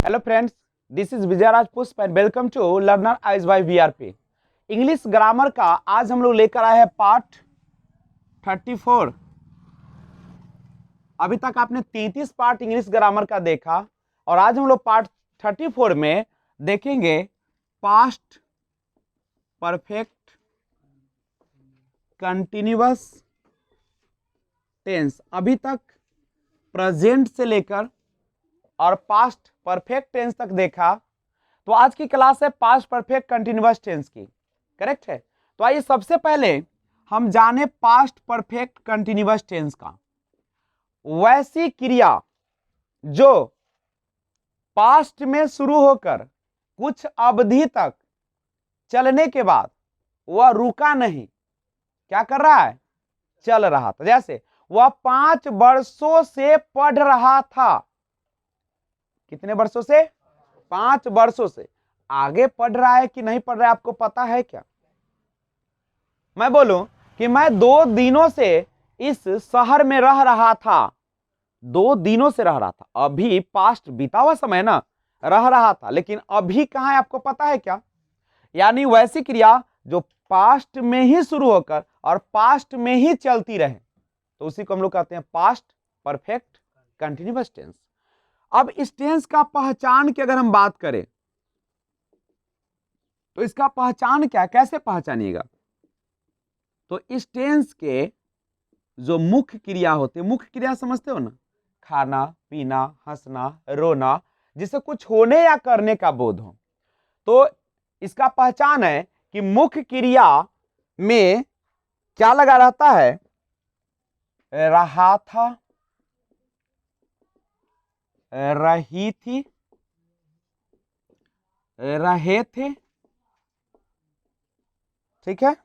Hello friends, this is Vijay Raj Pushp and welcome to Learner Eyes by VRP। English grammar का आज हम लोग लेकर आए हैं पार्ट 34। अभी तक आपने 33 पार्ट इंग्लिश ग्रामर का देखा और आज हम लोग पार्ट 34 में देखेंगे पास्ट परफेक्ट कंटिन्यूअस टेंस। अभी तक प्रेजेंट से लेकर और पास्ट परफेक्ट टेंस तक देखा, तो आज की क्लास है पास्ट परफेक्ट कंटिन्यूअस टेंस की। करेक्ट है। तो आइए सबसे पहले हम जाने पास्ट परफेक्ट कंटिन्यूअस टेंस का। वैसी क्रिया जो पास्ट में शुरू होकर कुछ अवधि तक चलने के बाद वह रुका नहीं, क्या कर रहा है, चल रहा था। जैसे वह 5 वर्षों से पढ़ रहा था। कितने वर्षों से? 5 वर्षों से। आगे पढ़ रहा है कि नहीं पढ़ रहा है आपको पता है क्या? मैं बोलूं कि मैं 2 दिनों से इस शहर में रह रहा था। 2 दिनों से रह रहा था, अभी पास्ट बीता हुआ समय ना, रह रहा था, लेकिन अभी कहां है आपको पता है क्या? यानी वैसी क्रिया जो पास्ट में ही शुरू होकर और पास्ट में ही चलती रहे, तो उसी को हम लोग कहते हैं पास्ट परफेक्ट कंटिन्यूअस टेंस। अब इस टेंस का पहचान की अगर हम बात करें तो इसका पहचान क्या, कैसे पहचानिएगा? तो इस टेंस के जो मुख्य क्रिया होते हैं, मुख्य क्रिया समझते हो ना, खाना पीना हंसना रोना, जिसे कुछ होने या करने का बोध हो, तो इसका पहचान है कि मुख्य क्रिया में क्या लगा रहता है? रहा था, रही थी, रहे थे। ठीक है।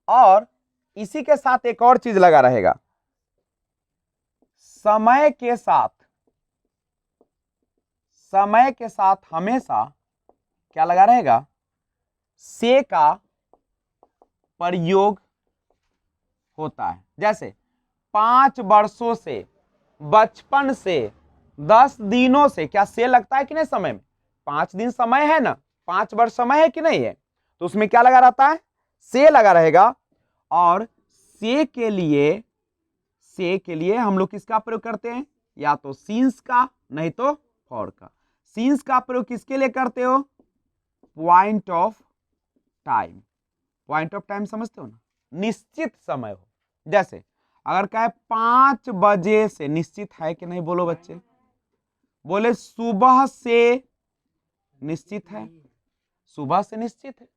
और इसी के साथ एक और चीज लगा रहेगा, समय के साथ। समय के साथ हमेशा क्या लगा रहेगा? से का प्रयोग होता है। जैसे 5 वर्षों से, बचपन से, 10 दिनों से, क्या से लगता है कि नहीं समय में? 5 दिन समय है ना, 5 वर्ष समय है कि नहीं है? तो उसमें क्या लगा रहता है? से लगा रहेगा। और से के लिए हम लोग किसका प्रयोग करते हैं? या तो सीन्स का, नहीं तो फॉर का। सीन्स का प्रयोग किसके लिए करते हो? Point of time. Point of time समझते हो ना, निश्चित समय हो। जैसे अगर कहे 5 बजे से, निश्चित है कि नहीं बोलो बच्चे? बोले सुबह से निश्चित है, सुबह से निश्चित है।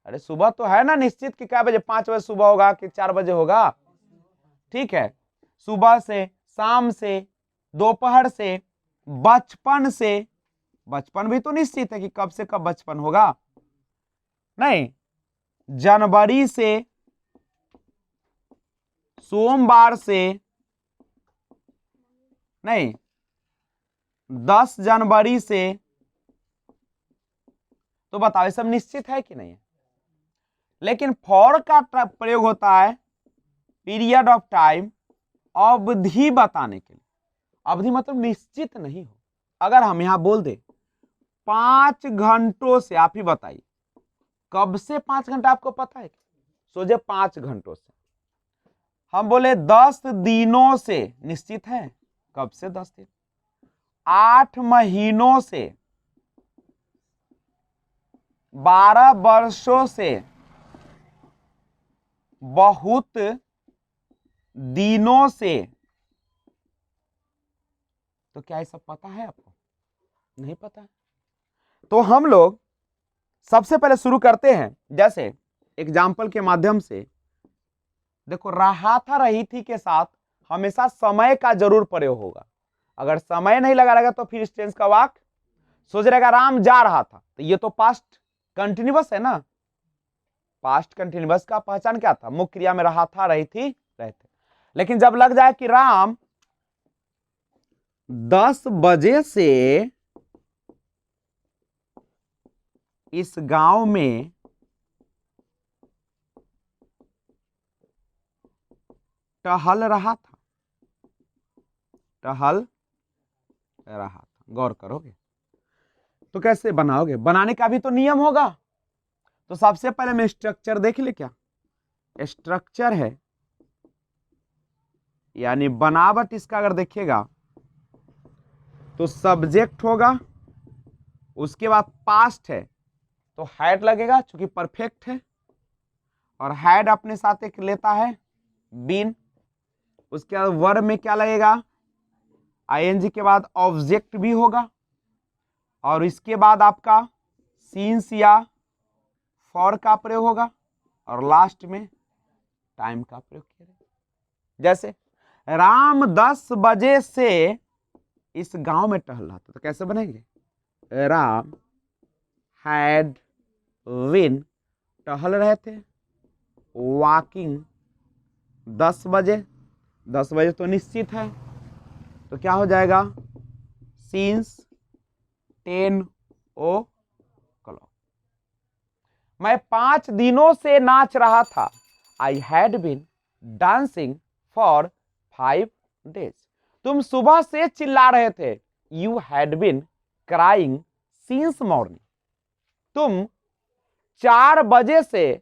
अरे सुबह तो है ना निश्चित कि क्या बजे, 5 बजे सुबह होगा कि 4 बजे होगा? ठीक है। सुबह से, शाम से, दोपहर से, बचपन से। बचपन भी तो निश्चित है कि कब से कब बचपन होगा? नहीं। जनवरी से, सोमवार से, नहीं, 10 जनवरी से। तो बताओ ये सब निश्चित है कि नहीं है? लेकिन फॉर का प्रयोग होता है पीरियड ऑफ टाइम, अवधि बताने के लिए। अवधि मतलब निश्चित नहीं हो। अगर हम यहां बोल दे 5 घंटों से, आप ही बताइए कब से 5 घंटा आपको पता है? सोचे 5 घंटों से। हम बोले 10 दिनों से, निश्चित है कब से 10 दिन? 8 महीनों से, 12 वर्षों से, बहुत दिनों से। तो क्या ये सब पता है आपको? नहीं पता है। तो हम लोग सबसे पहले शुरू करते हैं, जैसे एग्जाम्पल के माध्यम से। देखो रहा था, रही थी के साथ हमेशा समय का जरूर प्रयोग होगा। अगर समय नहीं लगा रहेगा तो फिर इस टेंस का वाक्य सोच रहेगा राम जा रहा था, तो ये तो पास्ट कंटिन्यूअस है ना। पास्ट कंटिन्यूअस का पहचान क्या था? मुख्य क्रिया में रहा था, रही थी, रहे थे। लेकिन जब लग जाए कि राम 10 बजे से इस गांव में टहल रहा था, टहल रहा था, गौर करोगे तो कैसे बनाओगे, बनाने का भी तो नियम होगा। तो सबसे पहले मैं स्ट्रक्चर देख ले, क्या स्ट्रक्चर है, यानी बनावट इसका अगर देखिएगा तो सब्जेक्ट होगा, उसके बाद पास्ट है तो हैड लगेगा चूंकि परफेक्ट है, और हैड अपने साथ एक लेता है बीन। उसके बाद वर्ब में क्या लगेगा, आईएनजी के बाद ऑब्जेक्ट भी होगा, और इसके बाद आपका सीन्स या फॉर का प्रयोग होगा, और लास्ट में टाइम का प्रयोग किया। जैसे राम 10 बजे से इस गांव में टहल रहा था, तो कैसे बनेंगे, राम हैड बीन, टहल रहे थे, वॉकिंग 10 बजे, 10 बजे तो निश्चित है, तो क्या हो जाएगा, सीन्स 10 o'clock। मैं 5 दिनों से नाच रहा था, I had been dancing for 5 days। तुम सुबह से चिल्ला रहे थे, you had been crying since morning. तुम 4 बजे से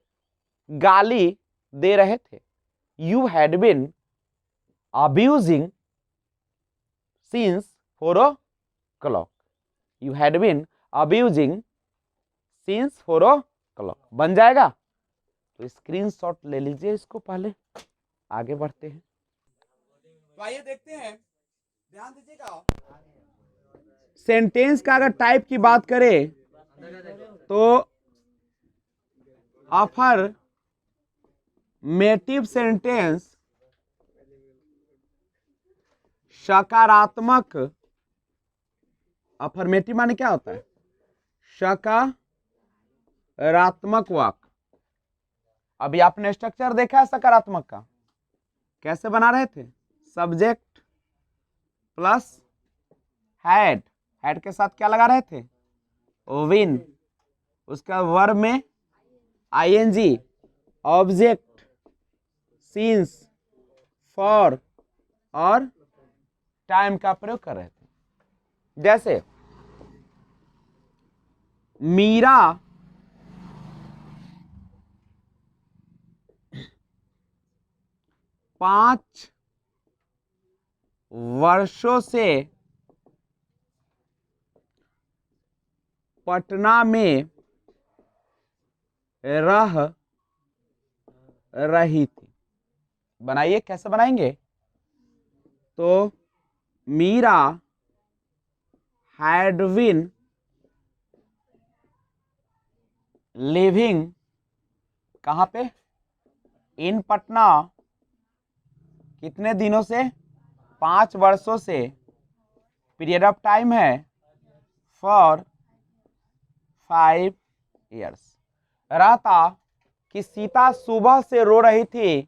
गाली दे रहे थे, you had been abusing since 4 o'clock। You had been abusing since 4 o'clock। बन जाएगा, तो स्क्रीनशॉट ले लीजिए इसको, पहले आगे बढ़ते हैं। तो आइए देखते हैं, ध्यान दीजिएगा, सेंटेंस का अगर टाइप की बात करें तो अफर्मेटिव सेंटेंस सकारात्मक, अफर्मेटिव माने क्या होता है, सकारात्मक वाक्य। अभी आपने स्ट्रक्चर देखा है सकारात्मक का, कैसे बना रहे थे, सब्जेक्ट प्लस हैड, हैड के साथ क्या लगा रहे थे, विन, उसका वर्ब में आईएनजी, ऑब्जेक्ट, सीन्स, फॉर और टाइम का प्रयोग कर रहे थे। जैसे मीरा 5 वर्षों से पटना में रह रही थी। बनाइए, कैसे बनाएंगे, तो मीरा हैड बीन लिविंग कहां पे, इन पटना, कितने दिनों से, 5 वर्षों से, पीरियड ऑफ टाइम है फॉर 5 years। रहता कि सीता सुबह से रो रही थी,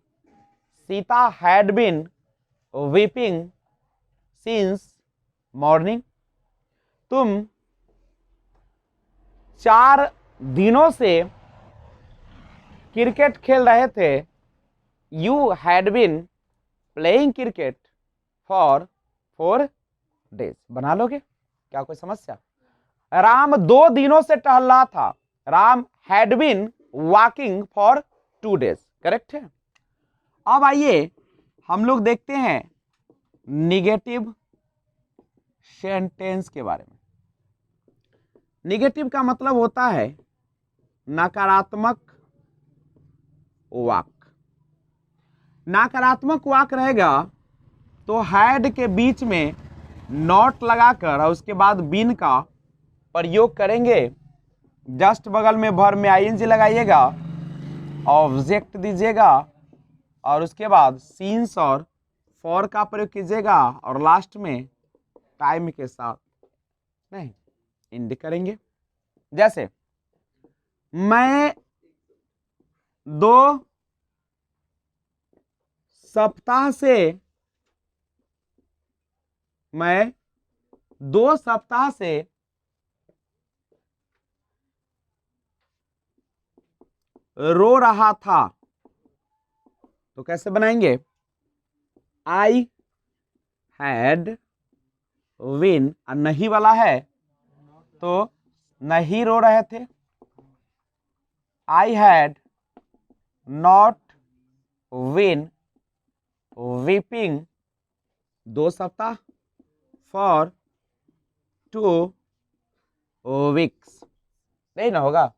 Sita had been weeping since morning. तुम 4 दिनों से क्रिकेट खेल रहे थे, you had been playing cricket for 4 days। बना लोगे, क्या कोई समस्या। राम 2 दिनों से टहल रहा था, Ram had been walking for 2 days। Correct है। अब आइए हम लोग देखते हैं निगेटिव सेंटेंस के बारे में। निगेटिव का मतलब होता है नकारात्मक वाक्य। नकारात्मक वाक्य रहेगा तो हैड के बीच में नॉट लगाकर और उसके बाद बीन का प्रयोग करेंगे। जस्ट बगल में वर्ब में आईएनजी लगाइएगा, ऑब्जेक्ट दीजिएगा, और उसके बाद सीन्स और फॉर का प्रयोग कीजिएगा, और लास्ट में टाइम के साथ नहीं इंड करेंगे। जैसे मैं 2 सप्ताह से, मैं 2 सप्ताह से रो रहा था, तो कैसे बनाएंगे, आई हैड विन, और नहीं वाला है तो नहीं रो रहे थे। I had not win weeping 2 सप्ताह फॉर 2 वीक्स। नहीं ना होगा।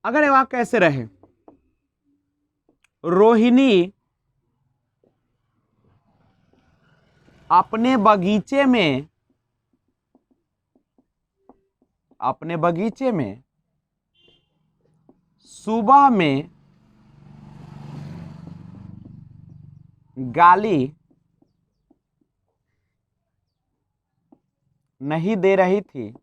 अगर ये वाक्य कैसे रहे, रोहिणी अपने बगीचे में सुबह में गाली नहीं दे रही थी।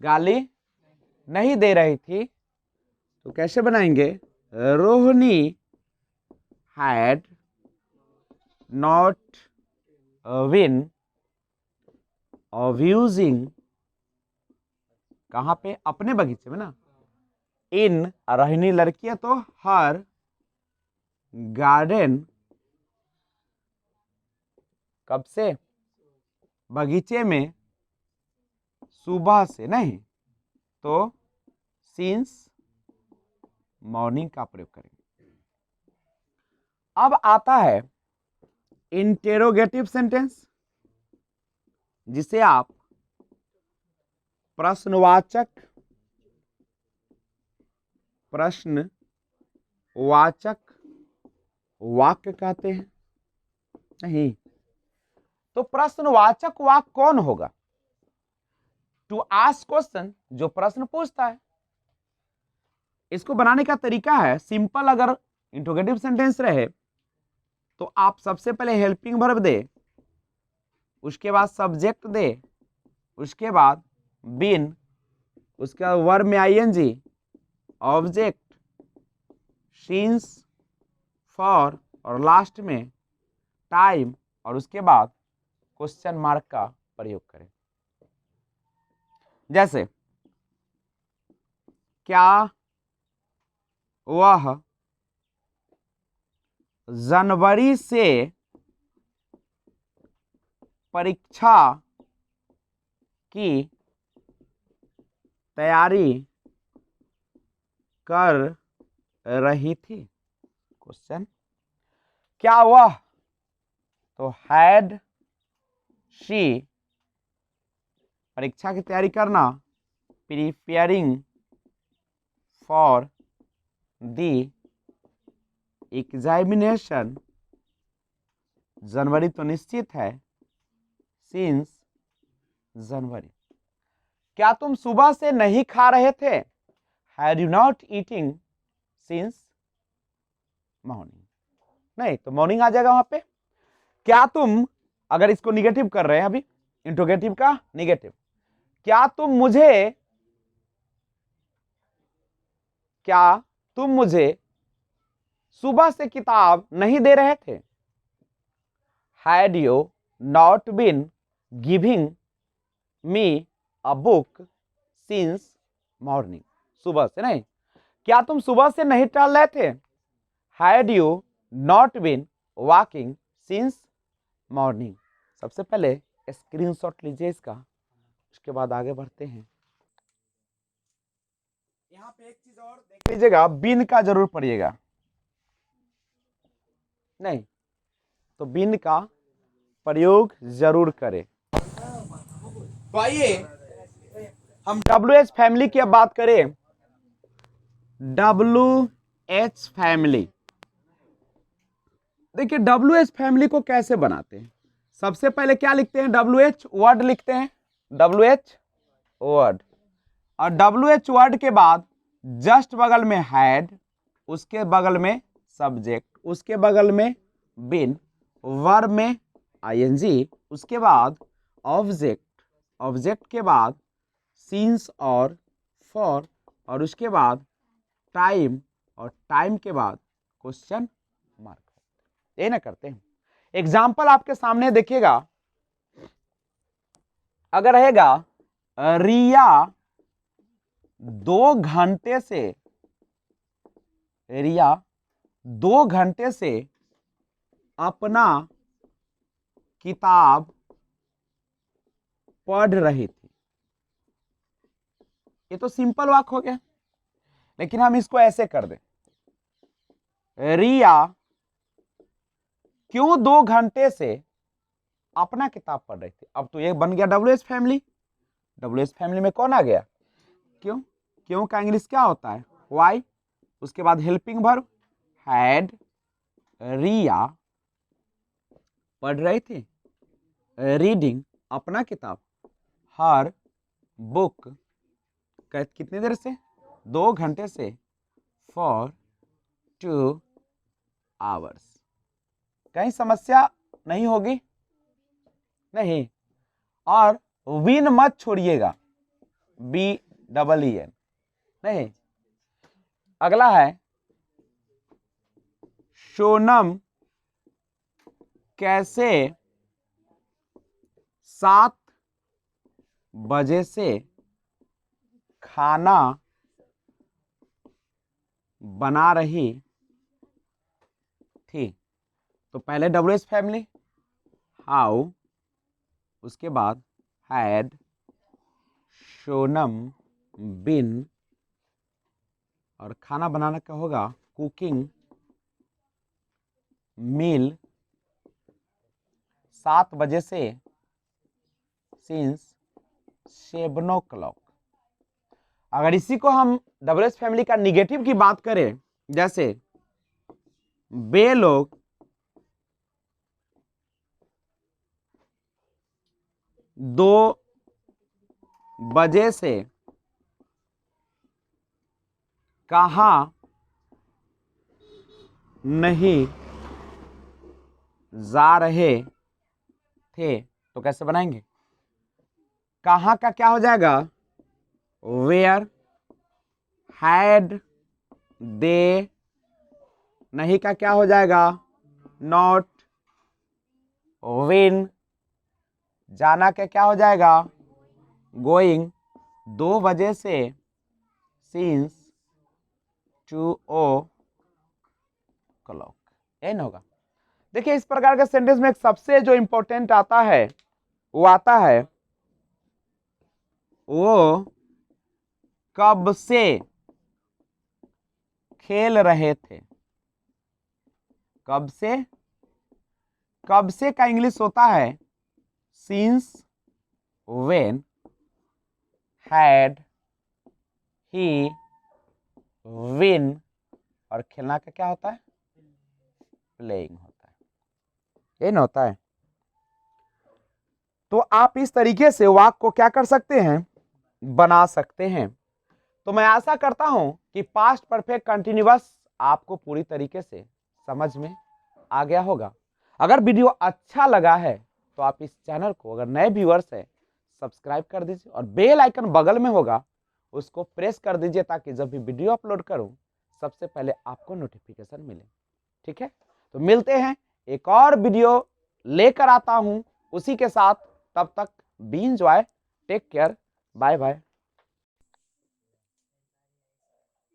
गाली नहीं दे रही थी तो कैसे बनाएंगे, Rohini had not win abusing, कहाँ पे, अपने बगीचे में ना, इन, रोहिणी लड़की है तो हर गार्डन, कब से, बगीचे में, सुबह से, नहीं तो सिंस मॉर्निंग का प्रयोग करेंगे। अब आता है इंटेरोगेटिव सेंटेंस, जिसे आप प्रश्नवाचक वाक्य कहते हैं। नहीं तो प्रश्नवाचक वाक्य कौन होगा, टू आस्क क्वेश्चन, जो प्रश्न पूछता है। इसको बनाने का तरीका है सिंपल। अगर इंट्रोगेटिव सेंटेंस रहे तो आप सबसे पहले हेल्पिंग वर्ब दे, उसके बाद सब्जेक्ट दे, उसके बाद बीन, उसके बाद वर्ब में आईएनजी, ऑब्जेक्ट, सिंस, फॉर, और लास्ट में टाइम, और उसके बाद क्वेश्चन मार्क का प्रयोग करें। जैसे क्या वह जनवरी से परीक्षा की तैयारी कर रही थी, क्वेश्चन। क्या वह, तो हैड शी, परीक्षा की तैयारी करना, प्रिपेयरिंग फॉर दी एग्जामिनेशन, जनवरी तो निश्चित है, सिंस जनवरी। क्या तुम सुबह से नहीं खा रहे थे, had you not eating since morning, नहीं तो मॉर्निंग आ जाएगा वहां पे। क्या तुम, अगर इसको निगेटिव कर रहे हैं अभी, इंट्रोगेटिव का निगेटिव, क्या तुम मुझे सुबह से किताब नहीं दे रहे थे, had you not been giving me a book since morning, सुबह से, नहीं। क्या तुम सुबह से नहीं टहल रहे थे, had you not been walking since morning. सबसे पहले स्क्रीनशॉट लीजिए इसका, उसके बाद आगे बढ़ते हैं। यहाँ पे एक चीज और देख लीजिएगा, बिन का जरूर पढ़िएगा, नहीं तो बिन का प्रयोग जरूर करें। तो आइए हम WH फैमिली की अब बात करें। WH फैमिली, देखिए WH फैमिली को कैसे बनाते हैं। सबसे पहले क्या लिखते हैं, WH वर्ड लिखते हैं, WH वर्ड, और WH वर्ड के बाद जस्ट बगल में हैड, उसके बगल में सब्जेक्ट, उसके बगल में बिन, वर्ब में आईएनजी, उसके बाद ऑब्जेक्ट, ऑब्जेक्ट के बाद सिंस और फॉर, और उसके बाद टाइम, और टाइम के बाद क्वेश्चन मार्क। ये ना करते हैं। एग्जाम्पल आपके सामने देखिएगा, अगर रहेगा रिया 2 घंटे से, रिया 2 घंटे से अपना किताब पढ़ रही थी। ये तो सिंपल वाक्य हो गया, लेकिन हम इसको ऐसे कर दें, रिया क्यों 2 घंटे से अपना किताब पढ़ रही थी। अब तो ये बन गया WH फैमिली। WH फैमिली में कौन आ गया, क्यों। क्यों का इंग्लिश क्या होता है, वाई। उसके बाद हेल्पिंग वर्ब, हैड रिया पढ़ रही थी, रीडिंग अपना किताब, हर बुक कितनी देर से, 2 घंटे से, फॉर 2 आवर्स। कहीं समस्या नहीं होगी, नहीं। और विन मत छोड़िएगा, BEEN नहीं। अगला है सोनम कैसे 7 बजे से खाना बना रही थी। तो पहले WH फैमिली, हाउ, उसके बाद हैड सोनम बिन, और खाना बनाना क्या होगा, कुकिंग मील 7 बजे से, सिंस 7 o'clock। अगर इसी को हम WH फैमिली का निगेटिव की बात करें, जैसे वे लोग 2 बजे से कहाँ नहीं जा रहे थे। तो कैसे बनाएंगे, कहाँ का क्या हो जाएगा, वेयर, हैड दे, नहीं का क्या हो जाएगा, नॉट, विन, जाना का क्या हो जाएगा, गोइंग, 2 बजे से, सिंस 2 o'clock। यही ना होगा। देखिए इस प्रकार के सेंटेंस में एक सबसे जो इंपॉर्टेंट आता है, वो आता है वो कब से खेल रहे थे। कब से, कब से का इंग्लिश होता है since, when, had, he, win, और खेलना का क्या होता है, प्लेइंग होता है। ये ना होता है। तो आप इस तरीके से वाक्य को क्या कर सकते हैं, बना सकते हैं। तो मैं आशा करता हूं कि पास्ट परफेक्ट कंटिन्यूअस आपको पूरी तरीके से समझ में आ गया होगा। अगर वीडियो अच्छा लगा है तो आप इस चैनल को, अगर नए व्यूअर्स हैं, सब्सक्राइब कर दीजिए और बेल आइकन बगल में होगा उसको प्रेस कर दीजिए, ताकि जब भी वीडियो अपलोड करूं सबसे पहले आपको नोटिफिकेशन मिले। ठीक है, तो मिलते हैं, एक और वीडियो लेकर आता हूं उसी के साथ। तब तक be enjoy, take care, bye bye.